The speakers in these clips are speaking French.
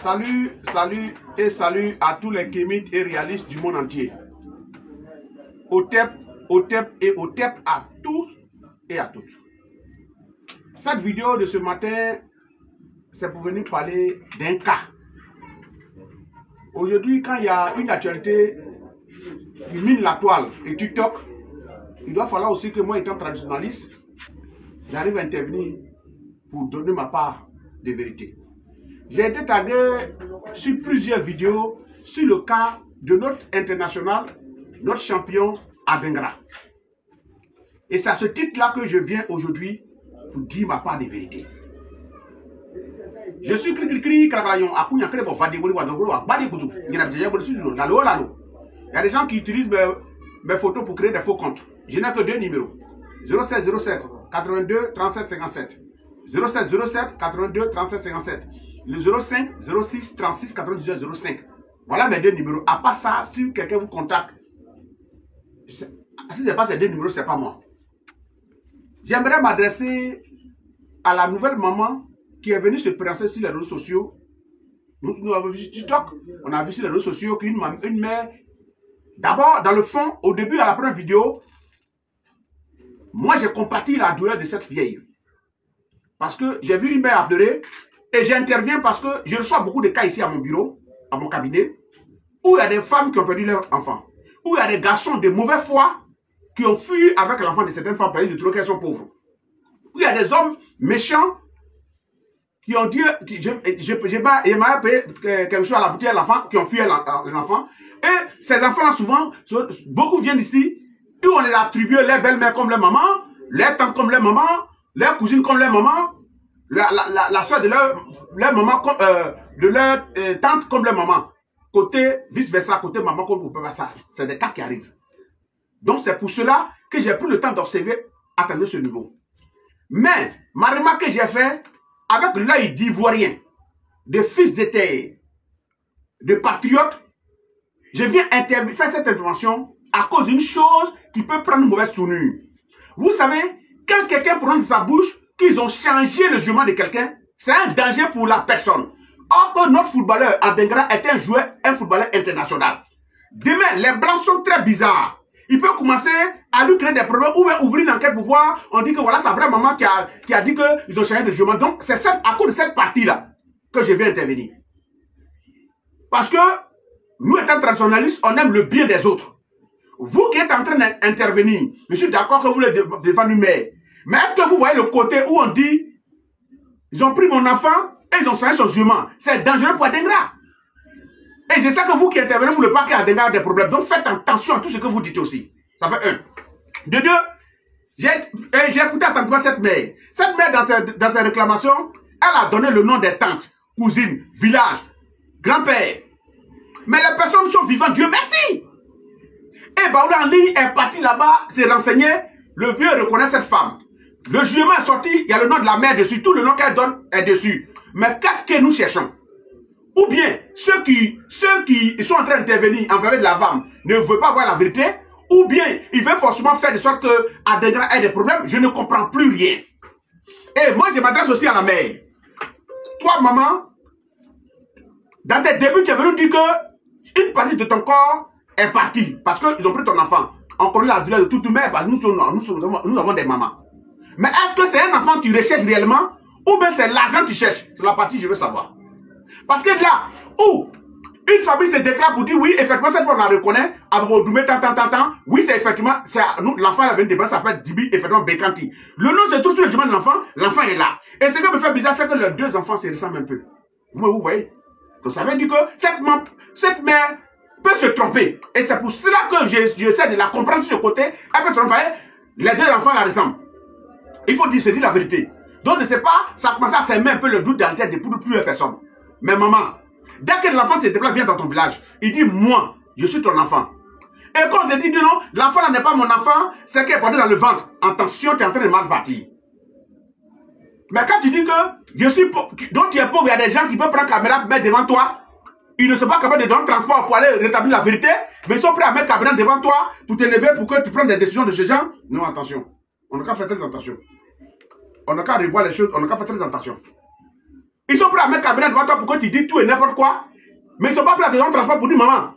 Salut, salut et salut à tous les kémites et réalistes du monde entier. Otep et Otep à tous et à toutes. Cette vidéo de ce matin, c'est pour venir parler d'un cas. Aujourd'hui, quand il y a une actualité qui mine la toile et TikTok, il doit falloir aussi que moi, étant traditionnaliste, j'arrive à intervenir pour donner ma part de vérité. J'ai été tagué sur plusieurs vidéos sur le cas de notre international, notre champion Adingra. Et c'est à ce titre-là que je viens aujourd'hui pour dire ma part de vérité. Je suis il y a des gens qui utilisent mes photos pour créer des faux comptes. Je n'ai que deux numéros. 07 07 82 37 57. 07 07 82 37 57. Le 05 06 36 98 05. Voilà mes deux numéros. À part ça, si quelqu'un vous contacte, si ce n'est pas ces deux numéros, ce n'est pas moi. J'aimerais m'adresser à la nouvelle maman qui est venue se présenter sur les réseaux sociaux. Nous avons vu sur TikTok, on a vu sur les réseaux sociaux qu'une mère, d'abord, dans le fond, au début, à la première vidéo, moi j'ai compati la douleur de cette vieille. Parce que j'ai vu une mère pleurer et j'interviens parce que je reçois beaucoup de cas ici à mon bureau, à mon cabinet, où il y a des femmes qui ont perdu leur enfant, où il y a des garçons de mauvaise foi qui ont fui avec l'enfant de certaines femmes parce qu'ils trouvent qu'elles sont pauvres. Où il y a des hommes méchants qui ont dit, il m'a payé quelque chose à la boutique à l'enfant, qui ont fui l'enfant. Et ces enfants-là, souvent, beaucoup viennent ici, où on les attribue les belles-mères comme les mamans, les tantes comme les mamans, les cousines comme les mamans, la soeur de leur maman, de leur tante comme les mamans. Côté vice-versa, côté maman comme papa, ça. C'est des cas qui arrivent. Donc c'est pour cela que j'ai pris le temps d'observer, atteindre ce niveau. Mais, ma remarque que j'ai fait, avec l'œil d'ivoirien, de fils de terre, de patriote, je viens faire cette intervention à cause d'une chose qui peut prendre une mauvaise tournure. Vous savez, quand quelqu'un prononce sa bouche qu'ils ont changé le jugement de quelqu'un, c'est un danger pour la personne. Or que notre footballeur Adingra est un footballeur international. Demain, les blancs sont très bizarres. Il peut commencer à lui créer des problèmes ou bien ouvrir une enquête pour voir. On dit que voilà, sa vraie maman qui a dit qu'ils ont changé de jugement. Donc, c'est à cause de cette partie-là que je viens intervenir. Parce que nous, étant traditionnalistes, on aime le bien des autres. Vous qui êtes en train d'intervenir, je suis d'accord que vous voulez défendre une mère. Mais est-ce que vous voyez le côté où on dit ils ont pris mon enfant et ils ont changé son jugement? C'est dangereux pour Adingra. Et je sais que vous qui intervenez, vous ne voulez pas qu'Adingra ait des problèmes. Donc faites attention à tout ce que vous dites aussi. Ça fait un. De deux, j'ai écouté attentivement cette mère. Cette mère, dans ses réclamations, elle a donné le nom des tantes, cousines, villages, grand-père. Mais les personnes sont vivantes, Dieu merci. Et Baoula en ligne est parti là-bas, s'est renseigné. Le vieux reconnaît cette femme. Le jugement est sorti, il y a le nom de la mère dessus, tout le nom qu'elle donne est dessus. Mais qu'est-ce que nous cherchons? Ou bien, ceux qui sont en train d'intervenir en faveur de la femme ne veulent pas voir la vérité, ou bien, ils veulent forcément faire de sorte que Adingra ait des problèmes, je ne comprends plus rien. Et moi, je m'adresse aussi à la mère. Toi, maman, dans tes débuts, tu es venu dire que une partie de ton corps est partie, parce qu'ils ont pris ton enfant. On connaît la douleur de toute mère, parce que nous avons des mamans. Mais est-ce que c'est un enfant que tu recherches réellement, ou bien c'est l'argent que tu cherches? C'est la partie que je veux savoir. Parce que là, où une famille se déclare pour dire oui, effectivement, cette fois on la reconnaît, oui, c'est effectivement, l'enfant a venu de base, ça s'appelle Dibi, effectivement, Bekanti. Le nom se trouve sur le chemin de l'enfant est là. Et ce qui me fait bizarre, c'est que les deux enfants se ressemblent un peu. Vous voyez? Donc ça veut dire que cette mère peut se tromper. Et c'est pour cela que j'essaie de la comprendre sur ce côté. Elle peut se tromper. Les deux enfants la ressemblent. Il faut se dire la vérité. Donc je ne sais pas, ça commence à s'aimer un peu le doute dans la tête de plusieurs personnes. Mais maman, dès que l'enfant se déplace, vient dans ton village, il dit moi, je suis ton enfant. Et quand on te dit non, l'enfant là n'est pas mon enfant, c'est qu'il est porté dans le ventre. Attention, tu es en train de mal bâtir. Mais quand tu dis que je suis pauvre, donc tu es pauvre, il y a des gens qui peuvent prendre la caméra, mettre devant toi. Ils ne sont pas capables de donner transport pour aller rétablir la vérité, mais ils sont prêts à mettre la caméra devant toi pour te lever, pour que tu prennes des décisions de ce genre. Non, attention. On n'a qu'à faire très attention. On n'a qu'à revoir les choses, on n'a qu'à faire très attention. Ils sont prêts à mettre cabinet devant toi pour que tu dis tout et n'importe quoi. Mais ils ne sont pas prêts à te donner transport pour dire maman.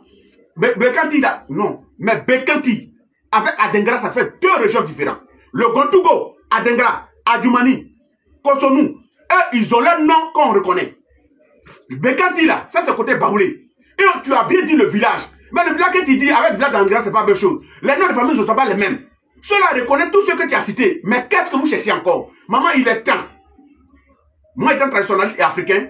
Bekanti là, non. Mais Bekanti, avec Adengra, ça fait 2 régions différentes. Le Gontougo, Adengra, Adjoumani, Kosonou, eux, ils ont leur nom qu'on reconnaît. Bekanti là, ça c'est côté Baoulé. Et tu as bien dit le village. Mais le village que tu dis avec le village d'Adengra, c'est pas la même chose. Les noms de famille ne sont pas les mêmes. Cela reconnaît tout ce que tu as cité. Mais qu'est-ce que vous cherchez encore? Maman, il est temps. Moi, étant traditionnaliste et africain,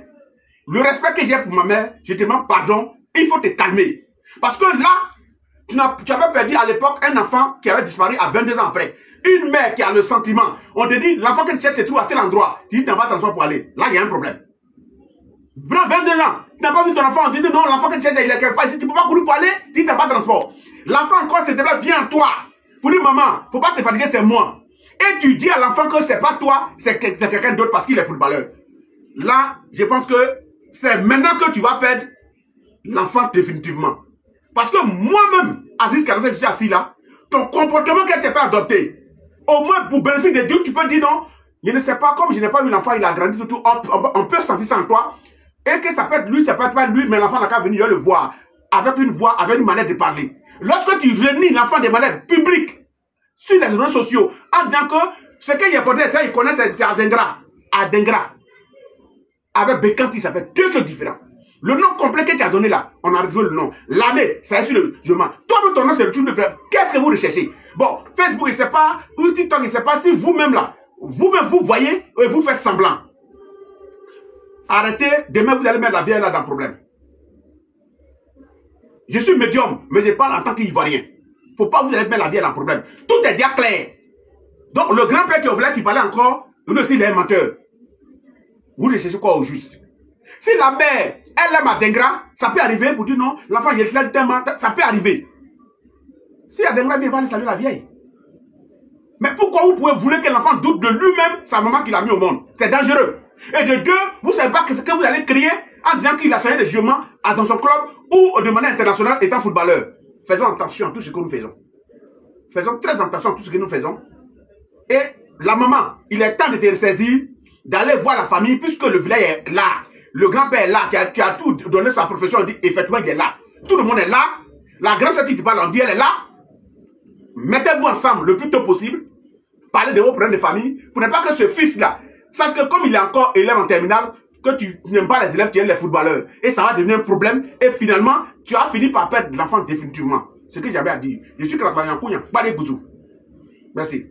le respect que j'ai pour ma mère, je te demande pardon, il faut te calmer. Parce que là, tu avais perdu à l'époque un enfant qui avait disparu à 22 ans après. Une mère qui a le sentiment, on te dit, l'enfant que tu cherches se trouve à tel endroit, tu dis, tu n'as pas de transport pour aller. Là, il y a un problème. Voilà, 22 ans, tu n'as pas vu ton enfant, on te dit, non, l'enfant que tu cherches, il est quelque part ici, tu ne peux pas courir pour aller, tu dis, tu n'as pas de transport. L'enfant encore, c'est là, viens à toi. Pour dire, maman, faut pas te fatiguer, c'est moi. Et tu dis à l'enfant que c'est pas toi, c'est quelqu'un d'autre parce qu'il est footballeur. Là, je pense que c'est maintenant que tu vas perdre l'enfant définitivement. Parce que moi-même, Aziz Karassa, je suis assis là, ton comportement que tu pas adopté, au moins pour bénéfice de Dieu, tu peux dire non, je ne sais pas, comme je n'ai pas vu l'enfant, il a grandi tout, on peut sentir ça en toi, et que ça peut être lui, ça peut être pas lui, mais l'enfant n'a qu'à venir le voir, avec une voix, avec une manière de parler. Lorsque tu réunis l'enfant de manière publique, sur les réseaux sociaux, en disant que ce qu'il y a peut-être, ça, il connaît, c'est Adengra. Adengra. Avec Bekanti, ça fait 2 choses différentes. Le nom complet que tu as donné là, on a revu le nom. L'année, ça est sur le jugement. Toi-même, ton nom, c'est le truc de frère. Qu'est-ce que vous recherchez? Bon, Facebook, il ne sait pas, ou TikTok, il ne sait pas si vous-même là, vous-même, vous voyez et vous faites semblant. Arrêtez, demain, vous allez mettre la vieille là dans le problème. Je suis médium, mais je parle en tant qu'Ivoirien. Il ne faut pas vous allez mettre la vieille dans le problème. Tout est déjà clair. Donc, le grand-père qui parlait encore, lui aussi, il est un menteur. Vous recherchez quoi au juste? Si la mère, elle aime Adengra, ça peut arriver pour dire non, l'enfant, je l'aime tellement, ça peut arriver. Si Adengra vient, il va aller saluer la vieille. Mais pourquoi vous pouvez vouloir que l'enfant doute de lui-même, sa maman qui l'a mis au monde? C'est dangereux. Et de 2, vous ne savez pas ce que vous allez crier en disant qu'il a changé de jugement dans son club ou de manière internationale étant footballeur. Faisons attention à tout ce que nous faisons. Faisons très attention à tout ce que nous faisons. Et la maman, il est temps de te ressaisir, d'aller voir la famille, puisque le village est là. Le grand-père est là, tu as tout donné sa profession, on dit effectivement il est là. Tout le monde est là. La grande sœur qui te parle, on dit elle est là. Mettez-vous ensemble le plus tôt possible. Parlez de vos problèmes de famille. Pour ne pas que ce fils-là, sache que comme il est encore élève en terminale, que tu n'aimes pas les élèves, tu aimes les footballeurs. Et ça va devenir un problème. Et finalement, tu as fini par perdre l'enfant définitivement. C'est ce que j'avais à dire. Je suis Kraklanyankounya, pas les bouzous. Merci.